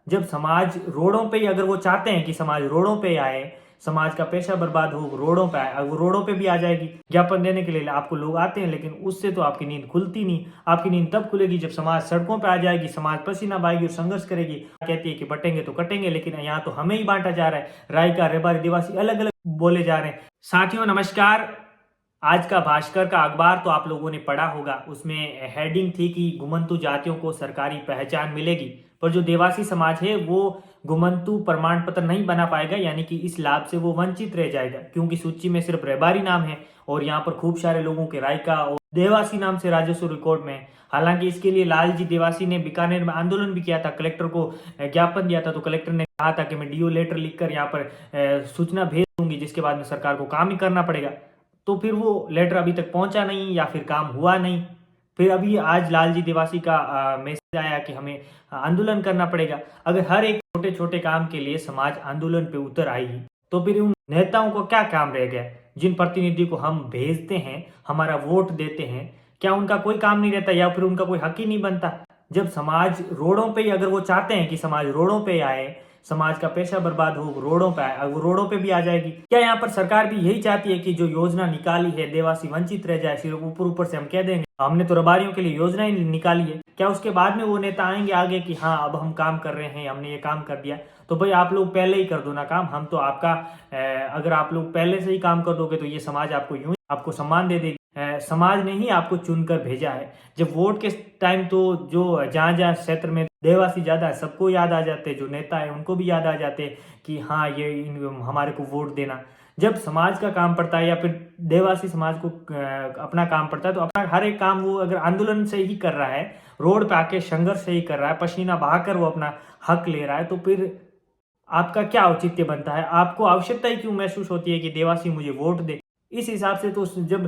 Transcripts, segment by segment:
जब समाज रोडों पे ही, अगर वो चाहते हैं कि समाज रोडों पे आए, समाज का पैसा बर्बाद हो, रोडों पे आए, अगर वो रोडों पे भी आ जाएगी ज्ञापन देने के लिए आपको लोग आते हैं, लेकिन उससे तो आपकी नींद खुलती नहीं। आपकी नींद तब खुलेगी जब समाज सड़कों पे आ जाएगी, समाज पसीना बहाएगी और संघर्ष करेगी। कहती है कि बटेंगे तो कटेंगे, लेकिन यहाँ तो हमें ही बांटा जा रहा है। रायका, रेबारी, देवासी अलग अलग बोले जा रहे हैं। साथियों नमस्कार। आज का भास्कर का अखबार तो आप लोगों ने पढ़ा होगा। उसमें हेडिंग थी कि घुमंतु जातियों को सरकारी पहचान मिलेगी, पर जो देवासी समाज है वो घुमंतु प्रमाण पत्र नहीं बना पाएगा, यानी कि इस लाभ से वो वंचित रह जाएगा, क्योंकि सूची में सिर्फ रेबारी नाम है और यहाँ पर खूब सारे लोगों के रायका और देवासी नाम से राजस्व रिकॉर्ड में है। हालांकि इसके लिए लालजी देवासी ने बीकानेर में आंदोलन भी किया था, कलेक्टर को ज्ञापन दिया था, तो कलेक्टर ने कहा था कि मैं डीओ लेटर लिखकर यहाँ पर सूचना भेज दूंगी, जिसके बाद में सरकार को काम ही करना पड़ेगा। तो फिर वो लेटर अभी तक पहुंचा नहीं या फिर काम हुआ नहीं। फिर अभी आज लालजी देवासी का मैसेज आया कि हमें आंदोलन करना पड़ेगा। अगर हर एक छोटे छोटे काम के लिए समाज आंदोलन पे उतर आएगी तो फिर उन नेताओं को क्या काम रह गया? जिन प्रतिनिधि को हम भेजते हैं, हमारा वोट देते हैं, क्या उनका कोई काम नहीं रहता या फिर उनका कोई हक ही नहीं बनता? जब समाज रोडों पे ही, अगर वो चाहते हैं कि समाज रोडों पे आए, समाज का पैसा बर्बाद हो, रोडों पे आए, अगर रोडों पे भी आ जाएगी, क्या यहाँ पर सरकार भी यही चाहती है कि जो योजना निकाली है देवासी वंचित रह जाए? सिर्फ ऊपर ऊपर से हम कह देंगे हमने तो रबारियों के लिए योजना ही निकाली है, क्या उसके बाद में वो नेता आएंगे आगे कि हाँ अब हम काम कर रहे हैं, हमने ये काम कर दिया? तो भाई आप लोग पहले ही कर दो ना काम। हम तो आपका अगर आप लोग पहले से ही काम कर दोगे तो ये समाज आपको यूं ही आपको सम्मान दे देगी। समाज ने ही आपको चुनकर भेजा है। जब वोट के टाइम तो जो जहाँ जहाँ क्षेत्र में देवासी ज्यादा है सबको याद आ जाते, जो नेता है उनको भी याद आ जाते कि हाँ ये हमारे को वोट देना। जब समाज का काम पड़ता है या फिर देवासी समाज को अपना काम पड़ता है, तो अपना हर एक काम वो अगर आंदोलन से ही कर रहा है, रोड पे आके संघर्ष से ही कर रहा है, पसीना बहाकर वो अपना हक ले रहा है, तो फिर आपका क्या औचित्य बनता है? आपको आवश्यकता ही क्यों महसूस होती है कि देवासी मुझे वोट दे? इस हिसाब से तो जब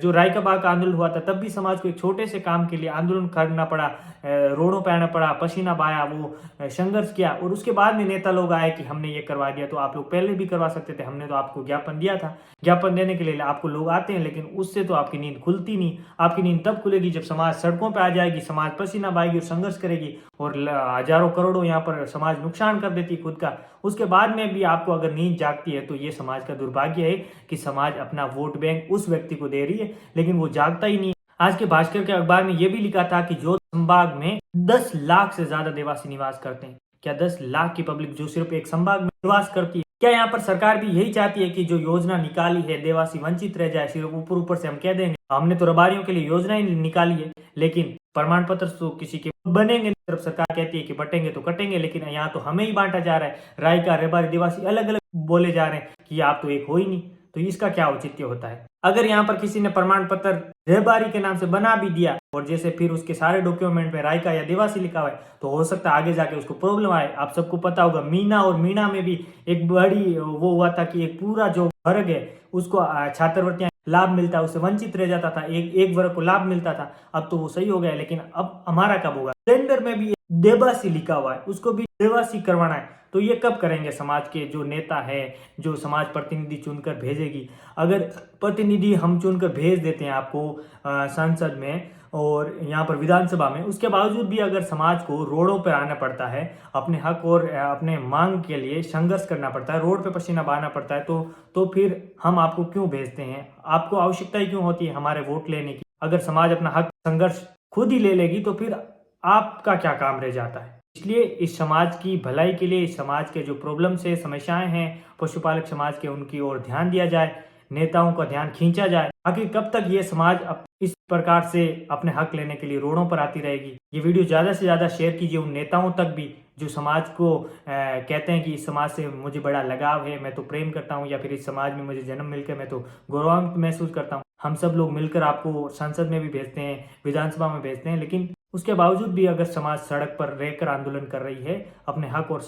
जो रायका बाग का आंदोलन हुआ था तब भी समाज को एक छोटे से काम के लिए आंदोलन करना पड़ा, रोडों पे आना पड़ा, पसीना बहाया, वो संघर्ष किया, और उसके बाद में नेता लोग आए कि हमने ये करवा दिया। तो आप लोग पहले भी करवा सकते थे, हमने तो आपको ज्ञापन दिया था। ज्ञापन देने के लिए आपको लोग आते हैं, लेकिन उससे तो आपकी नींद खुलती नहीं। आपकी नींद तब खुलेगी जब समाज सड़कों पर आ जाएगी, समाज पसीना बहाएगी और संघर्ष करेगी, और हजारों करोड़ों यहाँ पर समाज नुकसान कर देती है खुद का। उसके बाद में भी आपको अगर नींद जागती है तो ये समाज का दुर्भाग्य है कि समाज अपना वोट बैंक उस व्यक्ति को दे रही है, लेकिन वो जागता ही नहीं। आज के भास्कर के अखबार में यह भी लिखा था कि जो संभाग में 10 लाख से ज्यादा देवासी निवास करते हैं। क्या 10 लाख की पब्लिक जो सिर्फ एक संभाग में निवास करती है, क्या यहाँ पर सरकार भी यही चाहती है कि जो योजना निकाली है देवासी वंचित रह जाए? सिर्फ ऊपर ऊपर से हम कह देंगे हमने तो रबारियों के लिए योजना ही निकाली है, लेकिन प्रमाण पत्र तो किसी के बनेंगे नहीं। सिर्फ सरकार कहती है कि बटेंगे तो कटेंगे, लेकिन यहाँ तो हमें ही बांटा जा रहा है। रायका, रेबारी, देवासी अलग अलग बोले जा रहे हैं कि आप तो एक हो ही नहीं। तो इसका क्या औचित्य होता है? अगर यहाँ पर किसी ने प्रमाण पत्र रेबारी के नाम से बना भी दिया और जैसे फिर उसके सारे डॉक्यूमेंट में रायका या देवासी लिखा हुआ है, तो हो सकता है आगे जाके उसको प्रॉब्लम आए। आप सबको पता होगा मीना और मीणा में भी एक बड़ी वो हुआ था कि एक पूरा जो वर्ग है उसको छात्रवृत्तियां लाभ मिलता है, उससे वंचित रह जाता था, एक वर्ग को लाभ मिलता था। अब तो वो सही हो गया, लेकिन अब हमारा कब होगा? टेंडर में भी देवासी लिखा हुआ है, उसको भी देवासी करवाना है। तो ये कब करेंगे समाज के जो नेता है, जो समाज प्रतिनिधि चुनकर भेजेगी? अगर प्रतिनिधि हम चुनकर भेज देते हैं आपको संसद में और यहाँ पर विधानसभा में, उसके बावजूद भी अगर समाज को रोडों पर आना पड़ता है, अपने हक और अपने मांग के लिए संघर्ष करना पड़ता है, रोड पे पसीना बहाना पड़ता है, तो फिर हम आपको क्यों भेजते हैं? आपको आवश्यकता ही क्यों होती है हमारे वोट लेने की? अगर समाज अपना हक संघर्ष खुद ही ले लेगी तो फिर आपका क्या काम रह जाता है? इसलिए इस समाज की भलाई के लिए, इस समाज के जो प्रॉब्लम्स है, समस्याएं हैं पशुपालक समाज के, उनकी ओर ध्यान दिया जाए, नेताओं का ध्यान खींचा जाए। आखिर कब तक ये समाज इस प्रकार से अपने हक लेने के लिए रोडों पर आती रहेगी? ये वीडियो ज़्यादा से ज़्यादा शेयर कीजिए उन नेताओं तक भी जो समाज को कहते हैं कि इस समाज से मुझे बड़ा लगाव है, मैं तो प्रेम करता हूँ, या फिर इस समाज में मुझे जन्म मिलकर मैं तो गौरवान्वित महसूस करता हूँ। हम सब लोग मिलकर आपको संसद में भी भेजते हैं, विधानसभा में भेजते हैं, लेकिन उसके बावजूद भी अगर समाज सड़क पर रहकर आंदोलन कर रही है, अपने हक और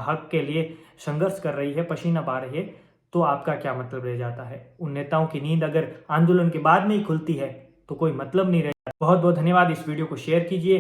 हक के लिए संघर्ष कर रही है, पसीना बहा रही है, तो आपका क्या मतलब रह जाता है? उन नेताओं की नींद अगर आंदोलन के बाद में ही खुलती है तो कोई मतलब नहीं रहता। बहुत बहुत धन्यवाद। इस वीडियो को शेयर कीजिए।